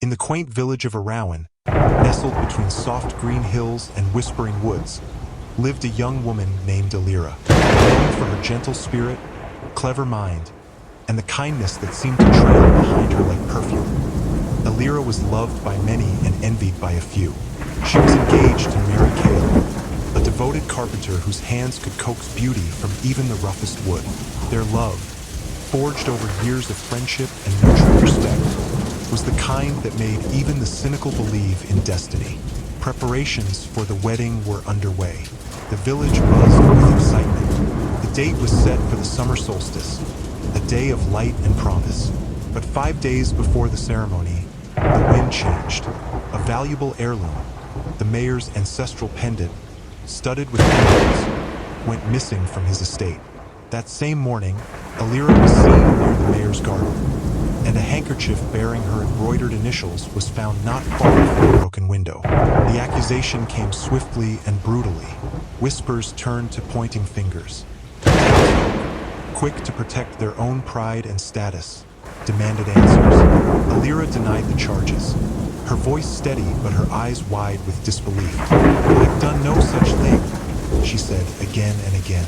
In the quaint village of Arowen, nestled between soft green hills and whispering woods, lived a young woman named Elira, known for her gentle spirit, clever mind, and the kindness that seemed to trail behind her like perfume. Elira was loved by many and envied by a few. She was engaged to marry Cale, a devoted carpenter whose hands could coax beauty from even the roughest wood. Their love, forged over years of friendship and mutual respect, was the kind that made even the cynical believe in destiny. Preparations for the wedding were underway. The village buzzed with excitement. The date was set for the summer solstice, a day of light and promise. But 5 days before the ceremony, the wind changed. A valuable heirloom, the mayor's ancestral pendant, studded with emeralds, went missing from his estate. That same morning, Elira was seen near the mayor's garden, and a handkerchief bearing her embroidered initials was found not far from the broken window. The accusation came swiftly and brutally. Whispers turned to pointing fingers. Townsfolk, quick to protect their own pride and status, demanded answers. Elira denied the charges, her voice steady but her eyes wide with disbelief. "I've done no such thing," she said again and again.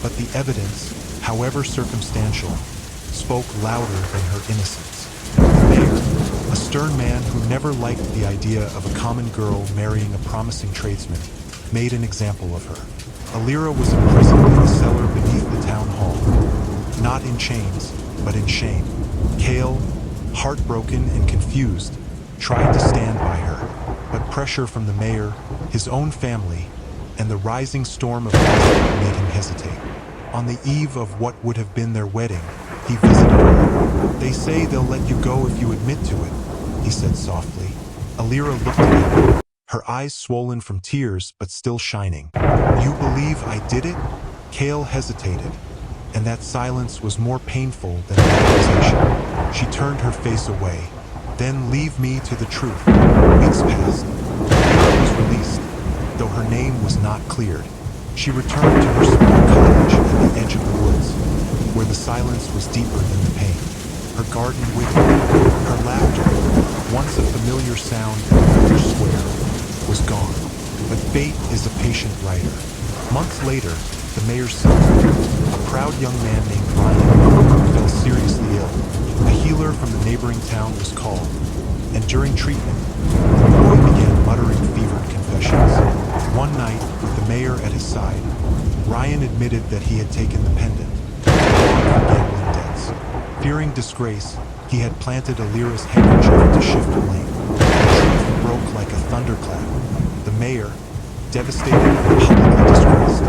But the evidence, however circumstantial, spoke louder than her innocence. The mayor, a stern man who never liked the idea of a common girl marrying a promising tradesman, made an example of her. Elira was imprisoned in a cellar beneath the town hall, not in chains, but in shame. Cale, heartbroken and confused, tried to stand by her, but pressure from the mayor, his own family, and the rising storm of gossip made him hesitate. On the eve of what would have been their wedding, he visited her. "They say they'll let you go if you admit to it," he said softly. Elira looked at him, her eyes swollen from tears but still shining. "You believe I did it?" Cale hesitated, and that silence was more painful than the accusation. She turned her face away. "Then leave me to the truth." Weeks passed. Elira was released, though her name was not cleared. She returned to her small cottage at the edge of the woods, where the silence was deeper than the pain. Her garden withered. Her laughter, once a familiar sound in the village square, was gone. But fate is a patient writer. Months later, the mayor's son, a proud young man named Ryan, fell seriously ill. A healer from the neighboring town was called, and during treatment, the boy began muttering fevered confessions. One night, with the mayor at his side, Ryan admitted that he had taken the pendant, drawn for gambling debts. Fearing disgrace, he had planted Elira's handkerchief to shift blame. The truth broke like a thunderclap. The mayor, devastated and publicly disgraced,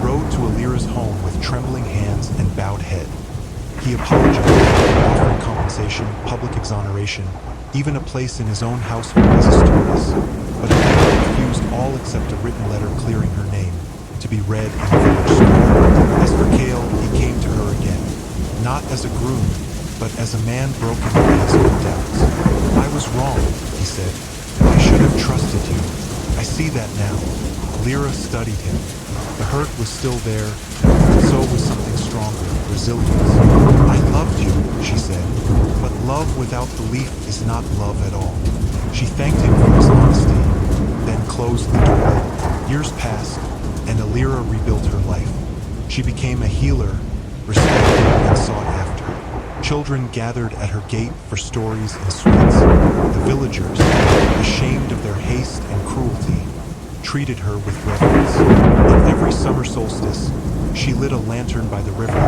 rode to Elira's home with trembling hands and bowed head. He apologized, offering compensation, public exoneration, even a place in his own household as a stewardess. But Elira refused all except a written letter clearing her name, to be read in the village square. As for Cale, he came to her again, not as a groom, but as a man broken by his own doubts. "I was wrong," he said. "I should have trusted you. I see that now." Elira studied him. The hurt was still there, but so was something stronger, resilience. "I loved you," she said, "but love without belief is not love at all." She thanked him for his honesty, then closed the door. Years passed, and Elira rebuilt her life. She became a healer, respected and sought after. Children gathered at her gate for stories and sweets. The villagers, ashamed of their haste and cruelty, treated her with reverence. And every summer solstice, she lit a lantern by the river,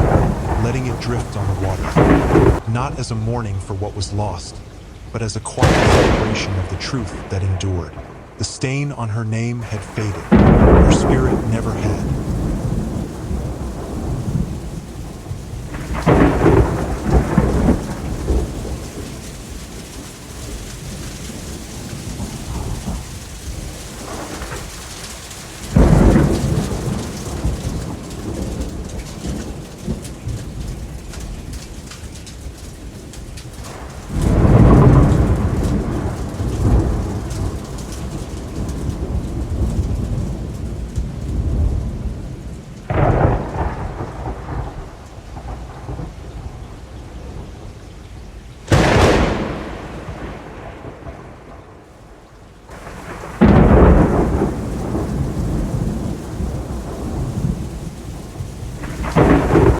letting it drift on the water, not as a mourning for what was lost, but as a quiet celebration of the truth that endured. The stain on her name had faded. Her spirit never had.